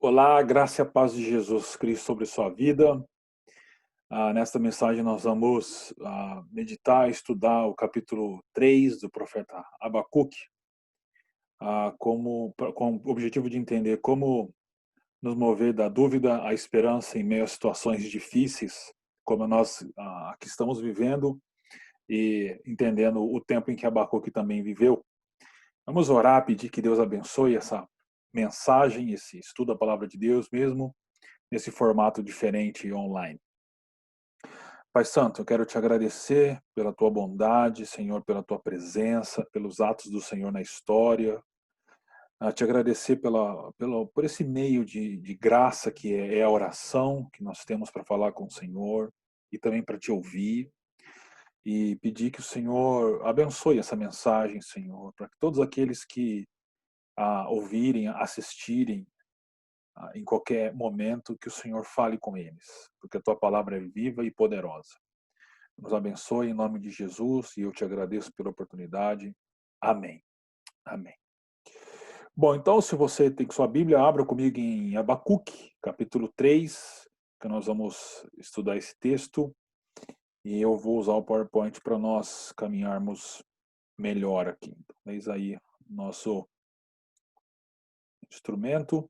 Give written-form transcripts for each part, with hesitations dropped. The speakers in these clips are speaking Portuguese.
Olá, graça e a paz de Jesus Cristo sobre sua vida. Nesta mensagem nós vamos meditar, estudar o capítulo 3 do profeta Abacuque, com o objetivo de entender como nos mover da dúvida à esperança em meio a situações difíceis, como nós aqui estamos vivendo e entendendo o tempo em que Abacuque também viveu. Vamos orar, pedir que Deus abençoe essa mensagem, esse estudo da palavra de Deus, mesmo nesse formato diferente online. Pai Santo, eu quero te agradecer pela tua bondade, Senhor, pela tua presença, pelos atos do Senhor na história. Te agradecer por esse meio de graça que é a oração que nós temos para falar com o Senhor e também para te ouvir. E pedir que o Senhor abençoe essa mensagem, Senhor, para que todos aqueles que ouvirem, assistirem, em qualquer momento, que o Senhor fale com eles, porque a tua palavra é viva e poderosa. Nos abençoe em nome de Jesus e eu te agradeço pela oportunidade. Amém. Amém. Bom, então, se você tem sua Bíblia, abra comigo em Abacuque, capítulo 3, que nós vamos estudar esse texto. E eu vou usar o PowerPoint para nós caminharmos melhor aqui. Então, eis aí nosso instrumento.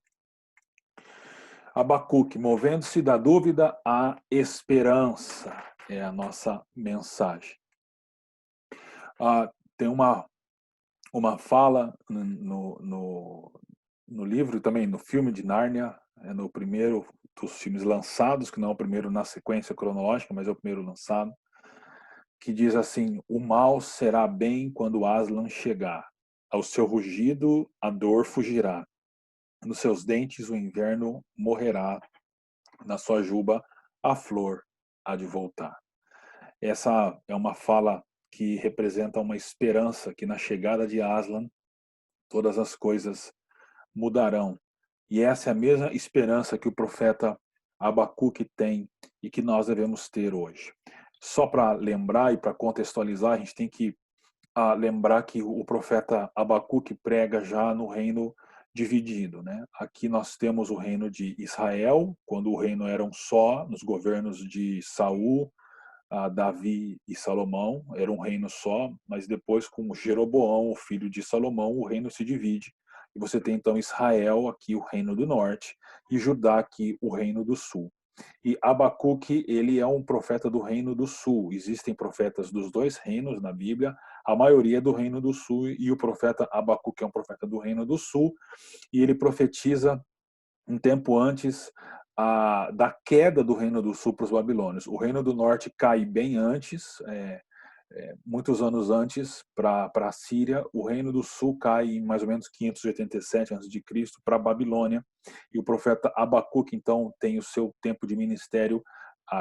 Abacuque, movendo-se da dúvida à esperança, é a nossa mensagem. Tem uma fala no livro e também no filme de Nárnia, é no primeiro dos filmes lançados, que não é o primeiro na sequência cronológica, mas é o primeiro lançado, que diz assim: o mal será bem quando Aslan chegar. Ao seu rugido a dor fugirá. Nos seus dentes o inverno morrerá. Na sua juba a flor há de voltar. Essa é uma fala que representa uma esperança que na chegada de Aslan todas as coisas mudarão. E essa é a mesma esperança que o profeta Abacuque tem e que nós devemos ter hoje. Só para lembrar e para contextualizar, a gente tem que lembrar que o profeta Abacuque prega já no reino dividido, né? Aqui nós temos o reino de Israel, quando o reino era um só, nos governos de Saul, Davi e Salomão, era um reino só, mas depois com Jeroboão, o filho de Salomão, o reino se divide. E você tem então Israel, aqui o reino do norte, e Judá, aqui o reino do sul. E Abacuque, ele é um profeta do reino do sul. Existem profetas dos dois reinos na Bíblia, a maioria é do reino do sul, e o profeta Abacuque é um profeta do reino do sul, e ele profetiza um tempo antes da queda do reino do sul para os babilônios. O reino do norte cai bem antes, muitos anos antes, para a Síria. O reino do sul cai em mais ou menos 587 a.C. para a Babilônia. E o profeta Abacuque, então, tem o seu tempo de ministério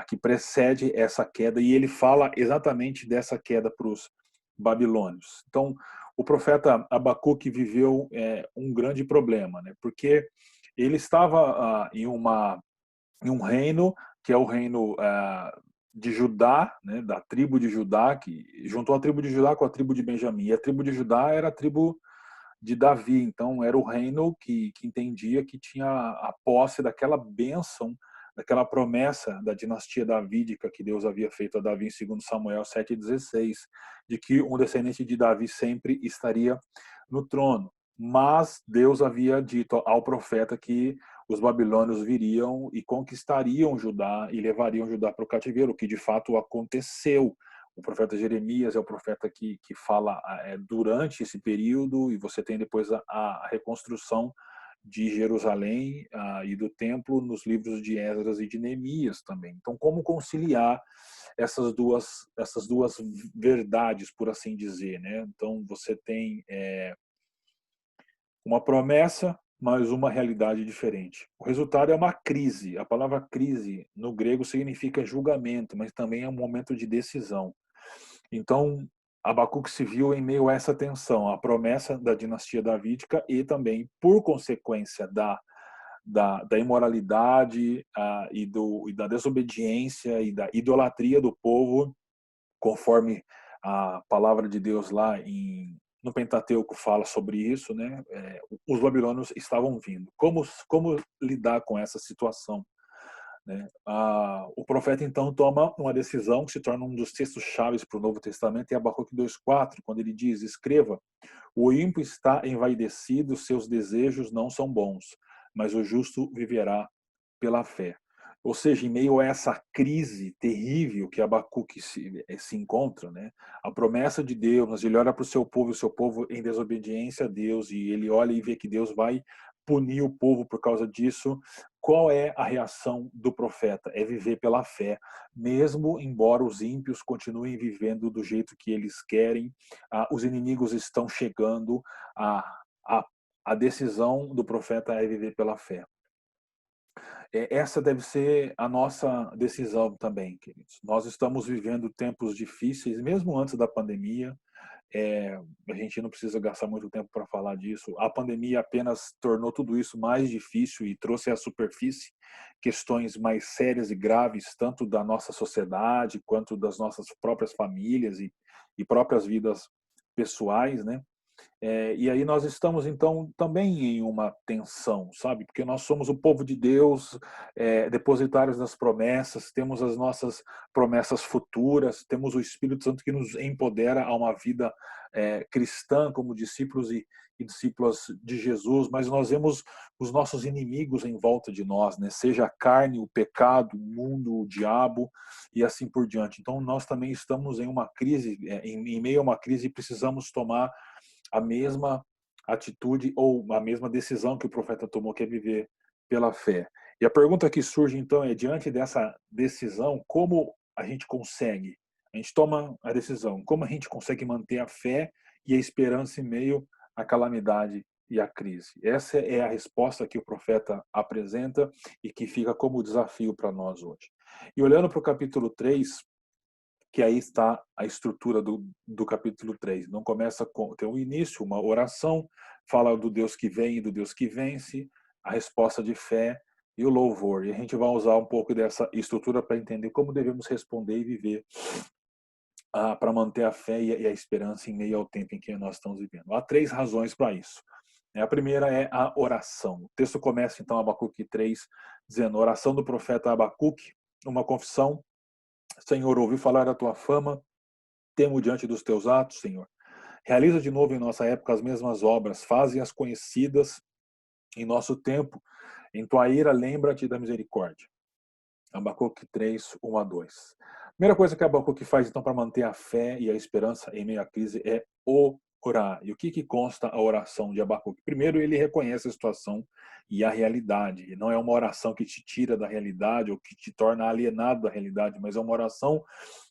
que precede essa queda, e ele fala exatamente dessa queda para os babilônios. Então, o profeta Abacuque viveu um grande problema, né? Porque ele estava em um reino que é o reino de Judá, né, da tribo de Judá, que juntou a tribo de Judá com a tribo de Benjamim. E a tribo de Judá era a tribo de Davi, então era o reino que entendia que tinha a posse daquela bênção, daquela promessa da dinastia davídica que Deus havia feito a Davi em 2 Samuel 7,16, de que um descendente de Davi sempre estaria no trono. Mas Deus havia dito ao profeta que os babilônios viriam e conquistariam Judá e levariam Judá para o cativeiro, o que de fato aconteceu. O profeta Jeremias é o profeta que fala durante esse período, e você tem depois a reconstrução de Jerusalém e do templo nos livros de Esdras e de Neemias também. Então, como conciliar essas duas verdades, por assim dizer, né? Então, você tem uma promessa, mas uma realidade diferente. O resultado é uma crise. A palavra crise no grego significa julgamento, mas também é um momento de decisão. Então, Abacuque se viu em meio a essa tensão, a promessa da dinastia davídica e também, por consequência da imoralidade e da desobediência e da idolatria do povo, conforme a palavra de Deus lá em no Pentateuco fala sobre isso, né? Os babilônios estavam vindo. Como lidar com essa situação? Né? O profeta então toma uma decisão que se torna um dos textos chaves para o Novo Testamento, em Abacuque 2,4, quando ele diz: escreva, o ímpio está envaidecido, seus desejos não são bons, mas o justo viverá pela fé. Ou seja, em meio a essa crise terrível que Abacuque se encontra, né? A promessa de Deus, mas ele olha para o seu povo em desobediência a Deus, e ele olha e vê que Deus vai punir o povo por causa disso. Qual é a reação do profeta? É viver pela fé, mesmo embora os ímpios continuem vivendo do jeito que eles querem, os inimigos estão chegando, a, a, a decisão do profeta é viver pela fé. Essa deve ser a nossa decisão também, queridos. Nós estamos vivendo tempos difíceis, mesmo antes da pandemia. É, a gente não precisa gastar muito tempo para falar disso. A pandemia apenas tornou tudo isso mais difícil e trouxe à superfície questões mais sérias e graves, tanto da nossa sociedade quanto das nossas próprias famílias e próprias vidas pessoais, né? E aí nós estamos, então, também em uma tensão, sabe? Porque nós somos o povo de Deus, depositários das promessas, temos as nossas promessas futuras, temos o Espírito Santo que nos empodera a uma vida cristã como discípulos e discípulas de Jesus, mas nós vemos os nossos inimigos em volta de nós, né? Seja a carne, o pecado, o mundo, o diabo e assim por diante. Então nós também estamos em uma crise, em meio a uma crise, e precisamos tomar a mesma atitude ou a mesma decisão que o profeta tomou, que é viver pela fé. E a pergunta que surge então é, diante dessa decisão, como a gente consegue? A gente toma a decisão, como a gente consegue manter a fé e a esperança em meio à calamidade e à crise? Essa é a resposta que o profeta apresenta e que fica como desafio para nós hoje. E olhando para o capítulo 3, que aí está a estrutura do capítulo 3. Não começa com tem um início, uma oração, fala do Deus que vem e do Deus que vence, a resposta de fé e o louvor. E a gente vai usar um pouco dessa estrutura para entender como devemos responder e viver para manter a fé e a esperança em meio ao tempo em que nós estamos vivendo. Há 3 razões para isso. A primeira é a oração. O texto começa então, Abacuque 3, dizendo: oração do profeta Abacuque, uma confissão. Senhor, ouvi falar da tua fama, temo diante dos teus atos, Senhor. Realiza de novo em nossa época as mesmas obras, faze-as conhecidas em nosso tempo. Em tua ira, lembra-te da misericórdia. Abacuque 3, 1 a 2. Primeira coisa que Abacuque faz, então, para manter a fé e a esperança em meio à crise é orar. E o que consta a oração de Abacuque? Primeiro, ele reconhece a situação e a realidade. E não é uma oração que te tira da realidade ou que te torna alienado da realidade, mas é uma oração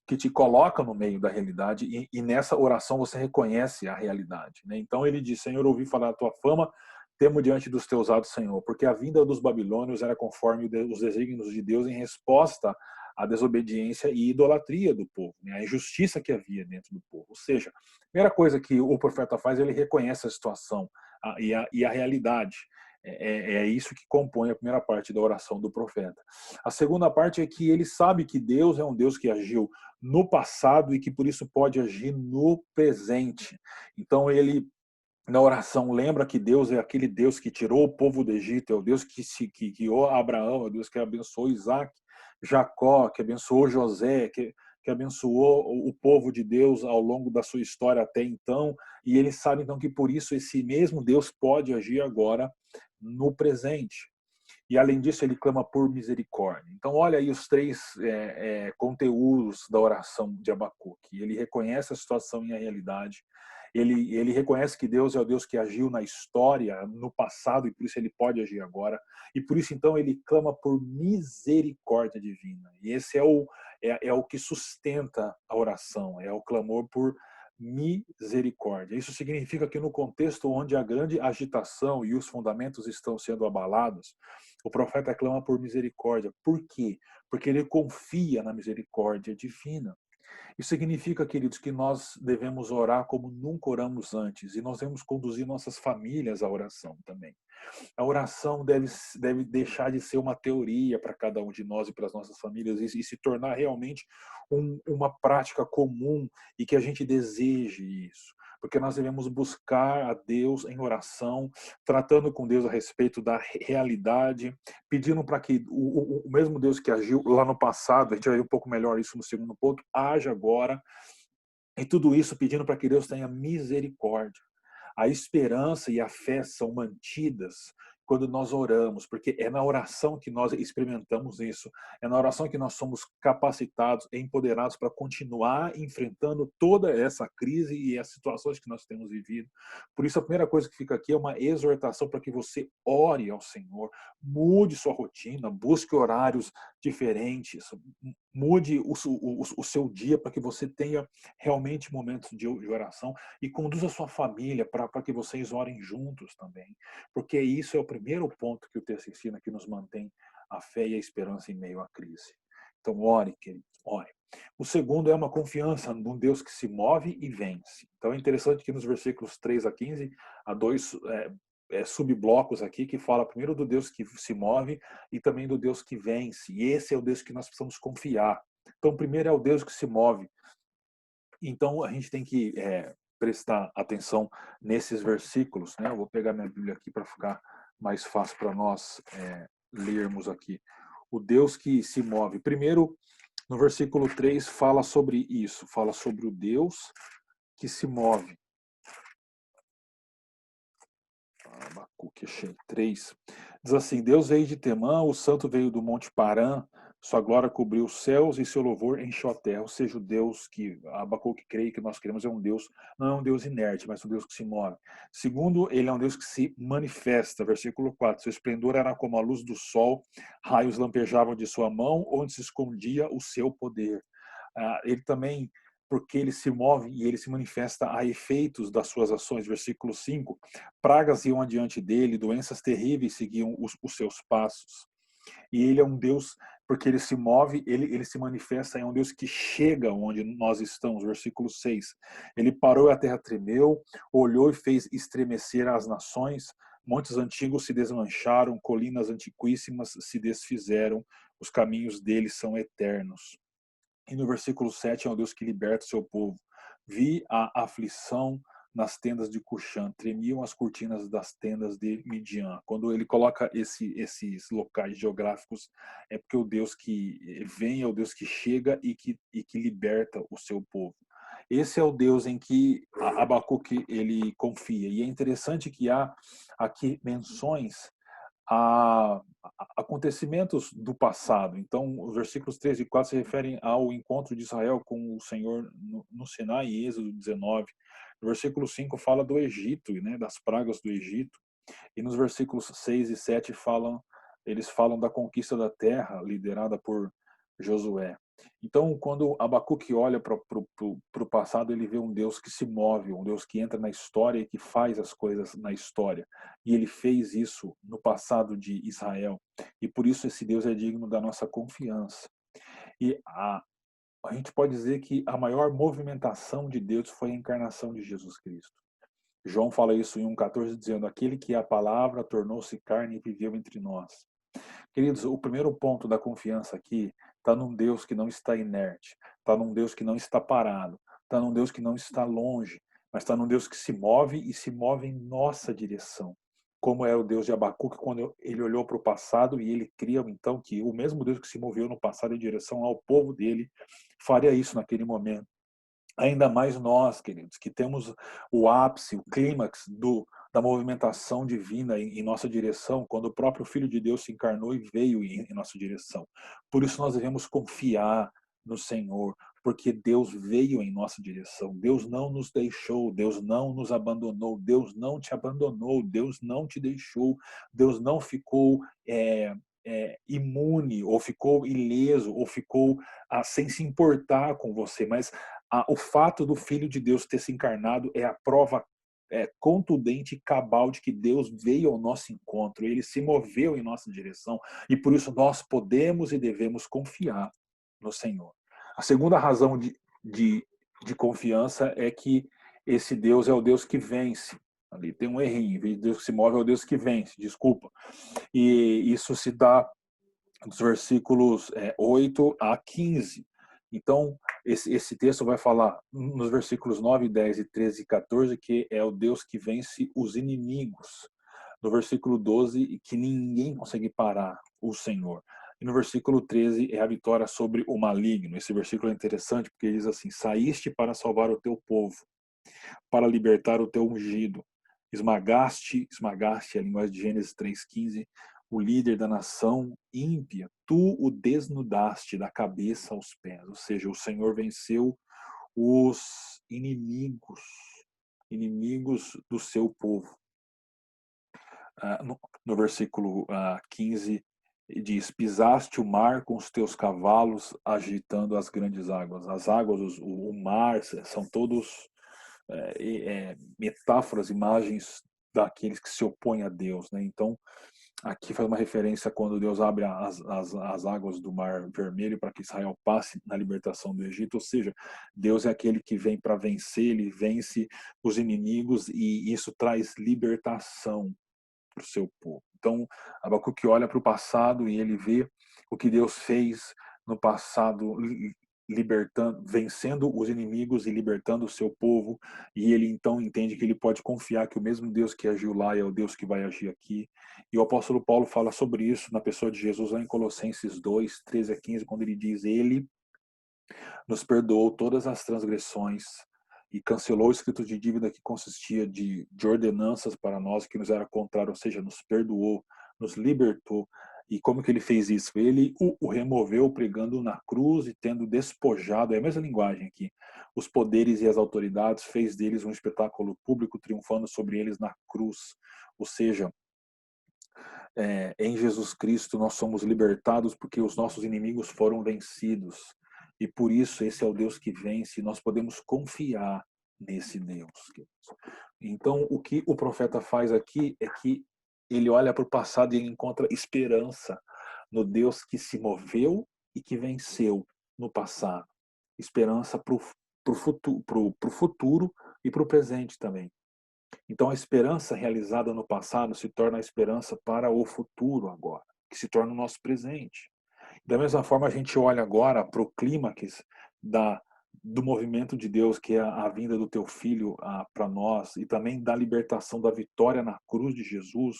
que te coloca no meio da realidade e nessa oração você reconhece a realidade, né? Então ele diz: Senhor, ouvi falar da tua fama, temo diante dos teus atos, Senhor, porque a vinda dos babilônios era conforme os desígnios de Deus em resposta à desobediência e idolatria do povo, né? A injustiça que havia dentro do povo. Ou seja, a primeira coisa que o profeta faz, ele reconhece a situação e a realidade. É isso que compõe a primeira parte da oração do profeta. A segunda parte é que ele sabe que Deus é um Deus que agiu no passado e que por isso pode agir no presente. Então ele, na oração, lembra que Deus é aquele Deus que tirou o povo do Egito, é o Deus que guiou Abraão, é o Deus que abençoou Isaac, Jacó, que abençoou José, que abençoou o povo de Deus ao longo da sua história até então, e ele sabe então que por isso esse mesmo Deus pode agir agora no presente. E além disso, ele clama por misericórdia. Então, olha aí os 3 conteúdos da oração de Abacuque. Ele reconhece a situação e a realidade. Ele reconhece que Deus é o Deus que agiu na história, no passado, e por isso ele pode agir agora. E por isso, então, ele clama por misericórdia divina. E esse é o que sustenta a oração, é o clamor por misericórdia. Isso significa que no contexto onde a grande agitação e os fundamentos estão sendo abalados, o profeta clama por misericórdia. Por quê? Porque ele confia na misericórdia divina. Isso significa, queridos, que nós devemos orar como nunca oramos antes e nós devemos conduzir nossas famílias à oração também. A oração deve deixar de ser uma teoria para cada um de nós e para as nossas famílias e se tornar realmente uma prática comum e que a gente deseje isso. porque nós devemos buscar a Deus em oração, tratando com Deus a respeito da realidade, pedindo para que o mesmo Deus que agiu lá no passado, a gente vai ver um pouco melhor isso no segundo ponto, age agora, e tudo isso pedindo para que Deus tenha misericórdia. A esperança e a fé são mantidas quando nós oramos, porque é na oração que nós experimentamos isso, é na oração que nós somos capacitados e empoderados para continuar enfrentando toda essa crise e as situações que nós temos vivido. Por isso, a primeira coisa que fica aqui é uma exortação para que você ore ao Senhor, mude sua rotina, busque horários diferentes, mude o seu dia para que você tenha realmente momentos de oração e conduza a sua família para que vocês orem juntos também, porque isso é o primeiro ponto que o texto ensina, que nos mantém a fé e a esperança em meio à crise. Então, ore, queridos, ore. O segundo é uma confiança num Deus que se move e vence. Então, é interessante que nos versículos 3 a 15, há dois subblocos aqui que fala primeiro do Deus que se move e também do Deus que vence. E esse é o Deus que nós precisamos confiar. Então, primeiro é o Deus que se move. Então, a gente tem que prestar atenção nesses versículos, né? Eu vou pegar minha Bíblia aqui para ficar mais fácil para nós lermos aqui. O Deus que se move. Primeiro, no versículo 3, fala sobre isso. Fala sobre o Deus que se move. Abacuque 3. Diz assim: Deus veio de Temã, o santo veio do monte Parã, sua glória cobriu os céus e seu louvor encheu a terra. Ou seja, o Deus que Abacuque crê que nós queremos é um Deus, não é um Deus inerte, mas um Deus que se move. Segundo, ele é um Deus que se manifesta. Versículo 4. Seu esplendor era como a luz do sol, raios lampejavam de sua mão, onde se escondia o seu poder. Ele também, porque ele se move e ele se manifesta a efeitos das suas ações. Versículo 5, pragas iam adiante dele, doenças terríveis seguiam os seus passos. E ele é um Deus, porque ele se move, ele se manifesta, é um Deus que chega onde nós estamos. Versículo 6, ele parou e a terra tremeu, olhou e fez estremecer as nações, montes antigos se desmancharam, colinas antiquíssimas se desfizeram, os caminhos dele são eternos. E no versículo 7 é um Deus que liberta o seu povo. Vi a aflição nas tendas de Cuxã, tremiam as cortinas das tendas de Midian. Quando ele coloca esses locais geográficos, é porque o Deus que vem é o Deus que chega e que liberta o seu povo. Esse é o Deus em que Abacuque ele confia. E é interessante que há aqui menções a acontecimentos do passado. Então, os versículos 3 e 4 se referem ao encontro de Israel com o Senhor no Sinai, em Êxodo 19. No versículo 5 fala do Egito, né, das pragas do Egito. E nos versículos 6 e 7 eles falam da conquista da terra liderada por Josué. Então, quando Abacuque olha para o passado, ele vê um Deus que se move, um Deus que entra na história e que faz as coisas na história. E ele fez isso no passado de Israel. E por isso esse Deus é digno da nossa confiança. E a gente pode dizer que a maior movimentação de Deus foi a encarnação de Jesus Cristo. João fala isso em 1,14, dizendo: aquele que é a palavra tornou-se carne e viveu entre nós. Queridos, o primeiro ponto da confiança aqui está num Deus que não está inerte, está num Deus que não está parado, está num Deus que não está longe, mas está num Deus que se move e se move em nossa direção. Como era o Deus de Abacuque quando ele olhou para o passado e ele cria então que o mesmo Deus que se moveu no passado em direção ao povo dele faria isso naquele momento. Ainda mais nós, queridos, que temos o ápice, o clímax da movimentação divina em nossa direção, quando o próprio Filho de Deus se encarnou e veio em nossa direção. Por isso nós devemos confiar no Senhor, porque Deus veio em nossa direção. Deus não nos deixou, Deus não nos abandonou, Deus não te abandonou, Deus não te deixou, Deus não ficou imune, ou ficou ileso, ou ficou sem se importar com você, mas o fato do Filho de Deus ter se encarnado é a prova contundente e cabal de que Deus veio ao nosso encontro, ele se moveu em nossa direção, e por isso nós podemos e devemos confiar no Senhor. A segunda razão de confiança é que esse Deus é o Deus que vence. Ali tem um errinho, em vez de Deus que se move, é o Deus que vence, desculpa. E isso se dá dos versículos 8 a 15. Então, esse texto vai falar nos versículos 9, 10 e 13 e 14 que é o Deus que vence os inimigos. No versículo 12, que ninguém consegue parar o Senhor. E no versículo 13 é a vitória sobre o maligno. Esse versículo é interessante porque ele diz assim: saíste para salvar o teu povo, para libertar o teu ungido. Esmagaste, a linguagem de Gênesis 3,15, o líder da nação ímpia. Tu o desnudaste da cabeça aos pés. Ou seja, o Senhor venceu os inimigos do seu povo. No versículo 15, diz: pisaste o mar com os teus cavalos, agitando as grandes águas. As águas, o mar, são todos metáforas, imagens daqueles que se opõem a Deus, né? Então, aqui faz uma referência quando Deus abre as águas do Mar Vermelho para que Israel passe na libertação do Egito, ou seja, Deus é aquele que vem para vencer, ele vence os inimigos e isso traz libertação para o seu povo. Então, Abacuque olha para o passado e ele vê o que Deus fez no passado, libertando, vencendo os inimigos e libertando o seu povo, e ele então entende que ele pode confiar que o mesmo Deus que agiu lá é o Deus que vai agir aqui. E o apóstolo Paulo fala sobre isso na pessoa de Jesus lá em Colossenses 2, 13 a 15, quando ele diz: ele nos perdoou todas as transgressões e cancelou o escrito de dívida que consistia de ordenanças para nós que nos era contrário, ou seja, nos perdoou, nos libertou. E como que ele fez isso? Ele o removeu pregando na cruz e tendo despojado, é a mesma linguagem aqui, os poderes e as autoridades, fez deles um espetáculo público, triunfando sobre eles na cruz. Ou seja, em Jesus Cristo nós somos libertados porque os nossos inimigos foram vencidos. E por isso esse é o Deus que vence, e nós podemos confiar nesse Deus. Então o que o profeta faz aqui é que ele olha para o passado e ele encontra esperança no Deus que se moveu e que venceu no passado. Esperança para o futuro e para o presente também. Então a esperança realizada no passado se torna a esperança para o futuro agora, que se torna o nosso presente. Da mesma forma, a gente olha agora para o clímax do movimento de Deus, que é a vinda do teu filho para nós, e também da libertação, da vitória na cruz de Jesus,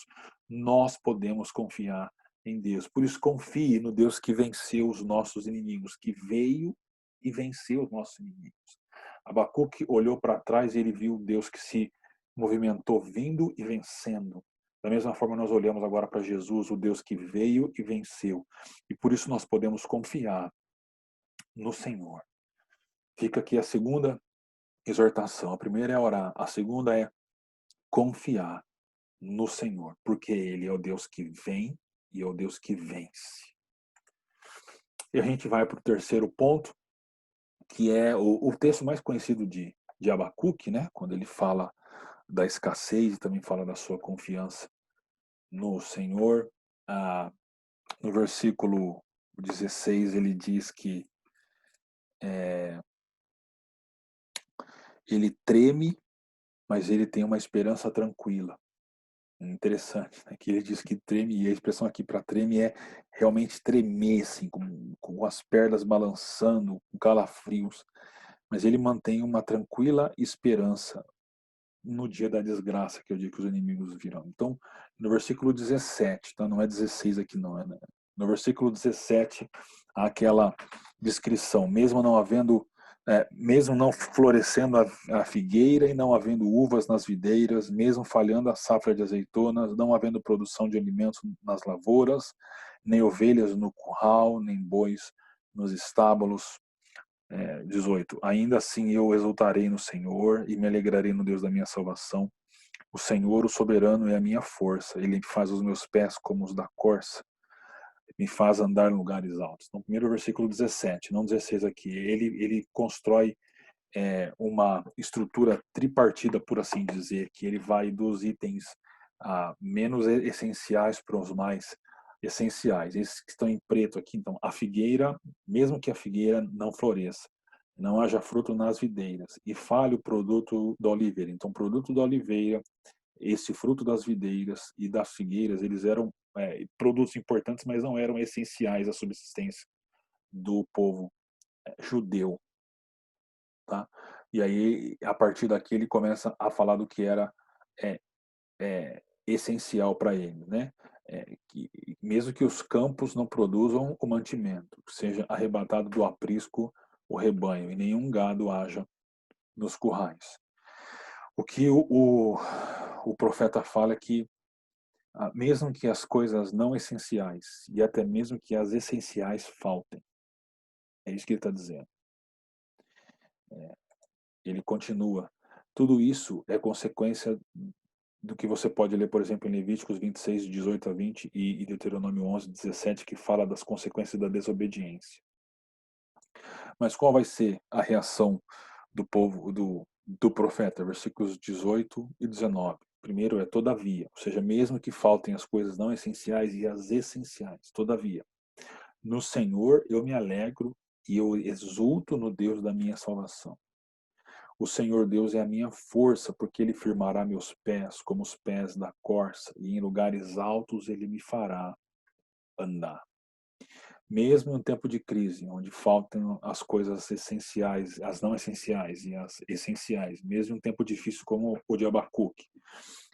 nós podemos confiar em Deus. Por isso, confie no Deus que venceu os nossos inimigos, que veio e venceu os nossos inimigos. Abacuque olhou para trás e ele viu Deus que se movimentou vindo e vencendo. Da mesma forma, nós olhamos agora para Jesus, o Deus que veio e venceu. E por isso nós podemos confiar no Senhor. Fica aqui a segunda exortação. A primeira é orar, a segunda é confiar no Senhor, porque Ele é o Deus que vem e é o Deus que vence. E a gente vai para o terceiro ponto, que é o texto mais conhecido de Abacuque, né? Quando ele fala da escassez e também fala da sua confiança no Senhor. No versículo 16 ele diz que ele treme, mas ele tem uma esperança tranquila. Interessante, né? Que ele diz que treme, e a expressão aqui para treme é realmente tremer, assim, com as pernas balançando, com calafrios. Mas ele mantém uma tranquila esperança no dia da desgraça, que é o dia que os inimigos virão. Então, no versículo 17, tá? Não é 16 aqui não, né? No versículo 17, há aquela descrição, mesmo não florescendo a figueira e não havendo uvas nas videiras, mesmo falhando a safra de azeitonas, não havendo produção de alimentos nas lavouras, nem ovelhas no curral, nem bois nos estábulos. 18. Ainda assim eu exultarei no Senhor e me alegrarei no Deus da minha salvação. O Senhor, o soberano, é a minha força. Ele faz os meus pés como os da corça. Me faz andar em lugares altos. No primeiro versículo 17, não 16 aqui. Ele constrói uma estrutura tripartida, por assim dizer, que ele vai dos itens menos essenciais para os mais essenciais. Esses que estão em preto aqui, então, a figueira, mesmo que a figueira não floresça, não haja fruto nas videiras, e falhe o produto da oliveira. Então, o produto da oliveira, esse fruto das videiras e das figueiras, eles eram produtos importantes, mas não eram essenciais à subsistência do povo judeu, tá? E aí, a partir daqui, ele começa a falar do que era é, essencial para ele, né? Que mesmo que os campos não produzam o mantimento, seja arrebatado do aprisco o rebanho e nenhum gado haja nos currais. O que o profeta fala é que mesmo que as coisas não essenciais e até mesmo que as essenciais faltem, é isso que ele está dizendo. Ele continua. Tudo isso é consequência do que você pode ler, por exemplo, em Levíticos 26, 18 a 20 e Deuteronômio 11, 17, que fala das consequências da desobediência. Mas qual vai ser a reação do povo, do profeta? Versículos 18 e 19. Primeiro é todavia, ou seja, mesmo que faltem as coisas não essenciais e as essenciais, todavia, no Senhor eu me alegro e eu exulto no Deus da minha salvação. O Senhor Deus é a minha força, porque Ele firmará meus pés como os pés da corça, e em lugares altos Ele me fará andar. Mesmo em um tempo de crise, onde faltam as coisas essenciais, as não essenciais e as essenciais, mesmo em um tempo difícil como o de Abacuque,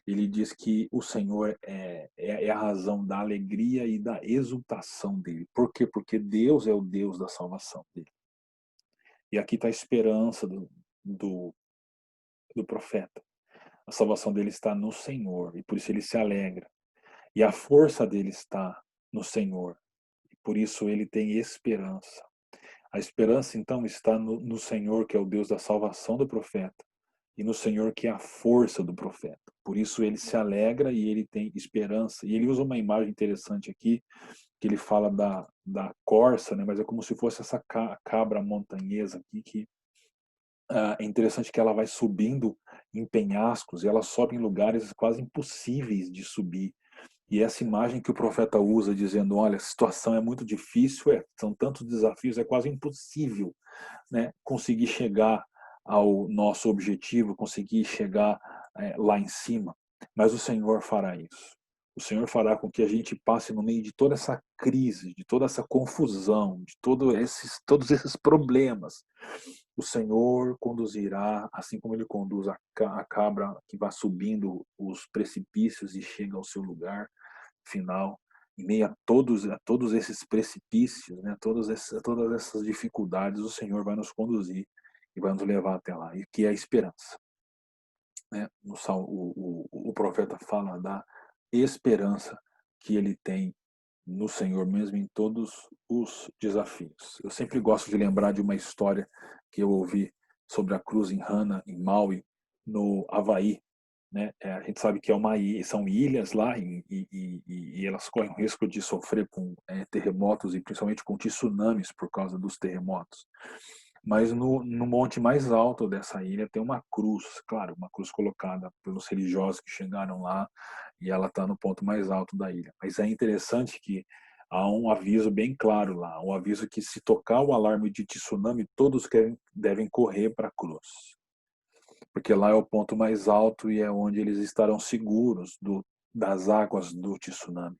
ele diz que o Senhor é a razão da alegria e da exultação dele. Por quê? Porque Deus é o Deus da salvação dele. E aqui está a esperança do, do profeta. A salvação dele está no Senhor, e por isso ele se alegra. E a força dele está no Senhor, e por isso ele tem esperança. A esperança, então, está no Senhor, que é o Deus da salvação do profeta, e no Senhor, que é a força do profeta. Por isso ele se alegra e ele tem esperança. E ele usa uma imagem interessante aqui, que ele fala da corça, né? Mas é como se fosse essa cabra montanhesa aqui, que é interessante que ela vai subindo em penhascos, e ela sobe em lugares quase impossíveis de subir. E essa imagem que o profeta usa, dizendo, olha, a situação é muito difícil, são tantos desafios, é quase impossível, né, conseguir chegar ao nosso objetivo, conseguir chegar lá em cima. Mas o Senhor fará isso. O Senhor fará com que a gente passe no meio de toda essa crise, de toda essa confusão, de todos esses problemas. O Senhor conduzirá, assim como Ele conduz a cabra que vai subindo os precipícios e chega ao seu lugar final, em meio a todos esses precipícios, né, todas essas dificuldades, o Senhor vai nos conduzir e vai nos levar até lá, e que é a esperança. Né? O profeta fala da esperança que ele tem no Senhor, mesmo em todos os desafios. Eu sempre gosto de lembrar de uma história que eu ouvi sobre a cruz em Hana, em Maui, no Havaí. Né? A gente sabe que são ilhas lá e elas correm o risco de sofrer com terremotos e principalmente com tsunamis por causa dos terremotos. Mas no monte mais alto dessa ilha tem uma cruz, claro, uma cruz colocada pelos religiosos que chegaram lá, e ela está no ponto mais alto da ilha. Mas é interessante que há um aviso bem claro lá, um aviso que se tocar o alarme de tsunami, todos devem correr para a cruz. Porque lá é o ponto mais alto e é onde eles estarão seguros das águas do tsunami.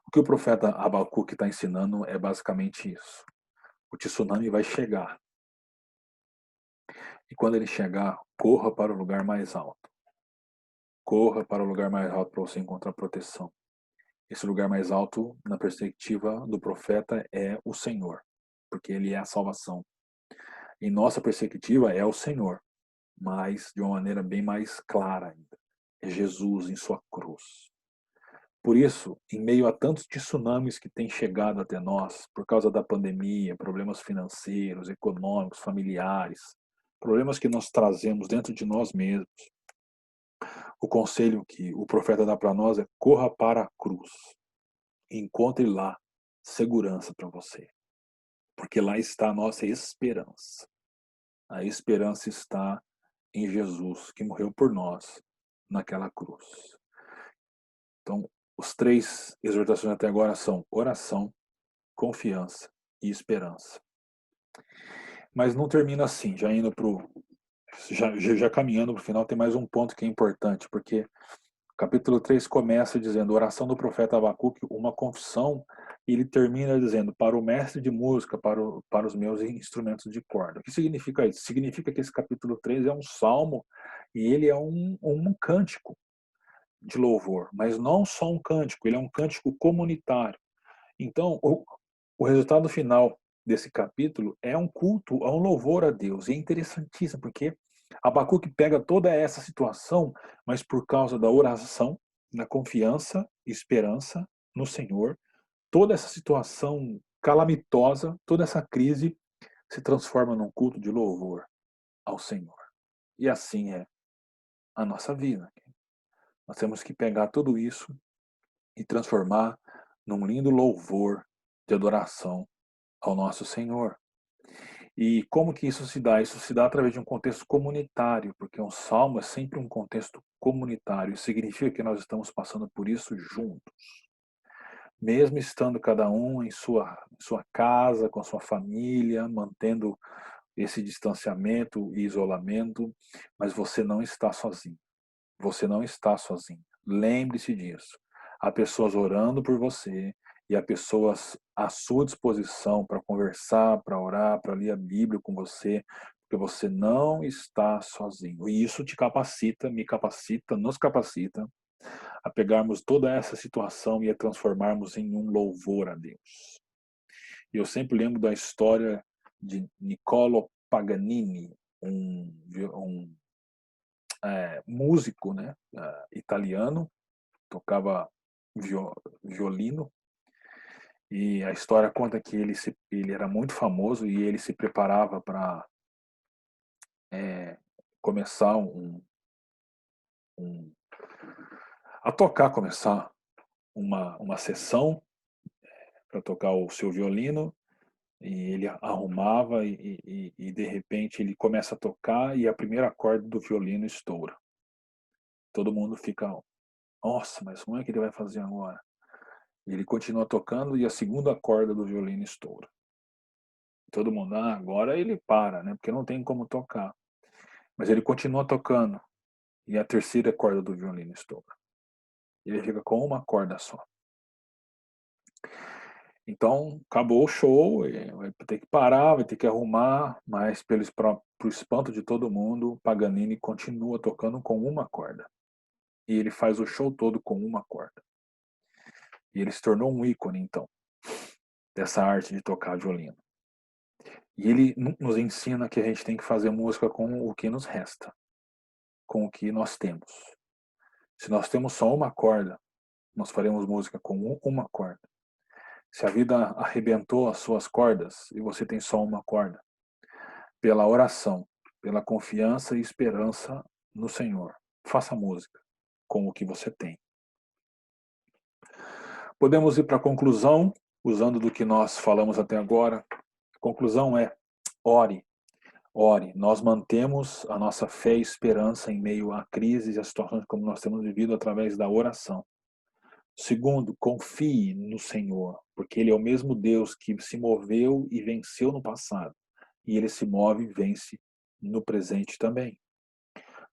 O que o profeta Abacuque está ensinando é basicamente isso. O tsunami vai chegar. E quando ele chegar, corra para o lugar mais alto. Corra para o lugar mais alto para você encontrar proteção. Esse lugar mais alto, na perspectiva do profeta, é o Senhor, porque ele é a salvação. Em nossa perspectiva, é o Senhor, mas de uma maneira bem mais clara ainda. É Jesus em sua cruz. Por isso, em meio a tantos tsunamis que têm chegado até nós, por causa da pandemia, problemas financeiros, econômicos, familiares, problemas que nós trazemos dentro de nós mesmos, o conselho que o profeta dá para nós é: corra para a cruz. Encontre lá segurança para você. Porque lá está a nossa esperança. A esperança está em Jesus, que morreu por nós naquela cruz. Então, os três exortações até agora são oração, confiança e esperança. Mas não termina assim, já caminhando para o final, tem mais um ponto que é importante, porque capítulo 3 começa dizendo: oração do profeta Abacuque, uma confissão E ele termina dizendo, para o mestre de música, para os meus instrumentos de corda. O que significa isso? Significa que esse capítulo 3 é um salmo e ele é um cântico de louvor, mas não só um cântico, ele é um cântico comunitário. Então, o resultado final desse capítulo é um culto, é um louvor a Deus. E é interessantíssimo, porque Abacuque pega toda essa situação, mas por causa da oração, da confiança e esperança no Senhor, toda essa situação calamitosa, toda essa crise se transforma num culto de louvor ao Senhor. E assim é a nossa vida. Nós temos que pegar tudo isso e transformar num lindo louvor de adoração ao nosso Senhor. E como que isso se dá? Isso se dá através de um contexto comunitário, porque um salmo é sempre um contexto comunitário. Isso significa que nós estamos passando por isso juntos. Mesmo estando cada um em sua casa, com a sua família, mantendo esse distanciamento e isolamento, mas você não está sozinho. Você não está sozinho. Lembre-se disso. Há pessoas orando por você e há pessoas à sua disposição para conversar, para orar, para ler a Bíblia com você, porque você não está sozinho. E isso te capacita, me capacita, nos capacita a pegarmos toda essa situação e a transformarmos em um louvor a Deus. E eu sempre lembro da história de Niccolo Paganini, um músico, né, italiano, tocava violino, e a história conta que ele era muito famoso e ele se preparava para começar um, a tocar, começar uma sessão para tocar o seu violino, e ele arrumava e de repente ele começa a tocar e a primeira corda do violino estoura. Todo mundo fica, nossa, mas como é que ele vai fazer agora? E ele continua tocando e a segunda corda do violino estoura. Todo mundo, agora ele para, né? Porque não tem como tocar. Mas ele continua tocando e a terceira corda do violino estoura. Ele fica com uma corda só. Então, acabou o show, vai ter que parar, vai ter que arrumar, mas pro espanto de todo mundo, Paganini continua tocando com uma corda. E ele faz o show todo com uma corda. E ele se tornou um ícone, então, dessa arte de tocar violino. E ele nos ensina que a gente tem que fazer música com o que nos resta, com o que nós temos. Se nós temos só uma corda, nós faremos música com uma corda. Se a vida arrebentou as suas cordas e você tem só uma corda, pela oração, pela confiança e esperança no Senhor, faça música com o que você tem. Podemos ir para a conclusão, usando do que nós falamos até agora. A conclusão é: ore. Ore, nós mantemos a nossa fé e esperança em meio a crises e a situações como nós temos vivido através da oração. Segundo, confie no Senhor, porque Ele é o mesmo Deus que se moveu e venceu no passado. E Ele se move e vence no presente também.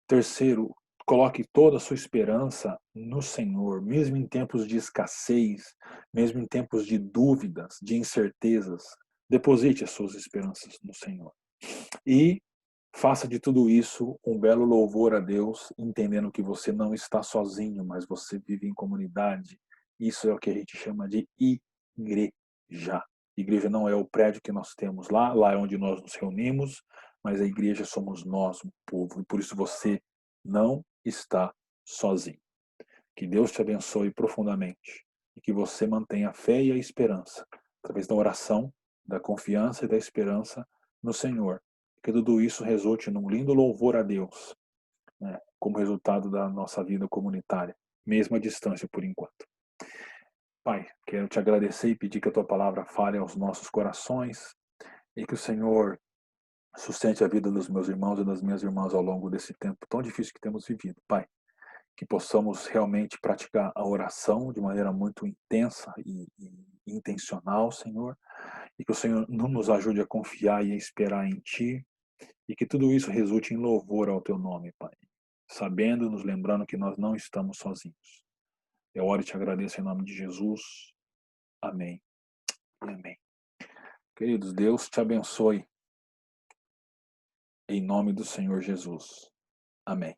Terceiro, coloque toda a sua esperança no Senhor, mesmo em tempos de escassez, mesmo em tempos de dúvidas, de incertezas. Deposite as suas esperanças no Senhor. E faça de tudo isso um belo louvor a Deus, entendendo que você não está sozinho, mas você vive em comunidade. Isso é o que a gente chama de igreja. Igreja não é o prédio que nós temos lá é onde nós nos reunimos, mas a igreja somos nós, o povo, e por isso você não está sozinho. Que Deus te abençoe profundamente e que você mantenha a fé e a esperança, através da oração, da confiança e da esperança no Senhor. Que tudo isso resulte num lindo louvor a Deus, né, como resultado da nossa vida comunitária, mesmo à distância por enquanto. Pai, quero te agradecer e pedir que a tua palavra fale aos nossos corações e que o Senhor sustente a vida dos meus irmãos e das minhas irmãs ao longo desse tempo tão difícil que temos vivido. Pai, que possamos realmente praticar a oração de maneira muito intensa e intencional, Senhor, e que o Senhor não nos ajude a confiar e a esperar em Ti, e que tudo isso resulte em louvor ao Teu nome, Pai, sabendo, nos lembrando que nós não estamos sozinhos. Eu oro e te agradeço em nome de Jesus. Amém. e amém. Queridos, Deus te abençoe, em nome do Senhor Jesus. Amém.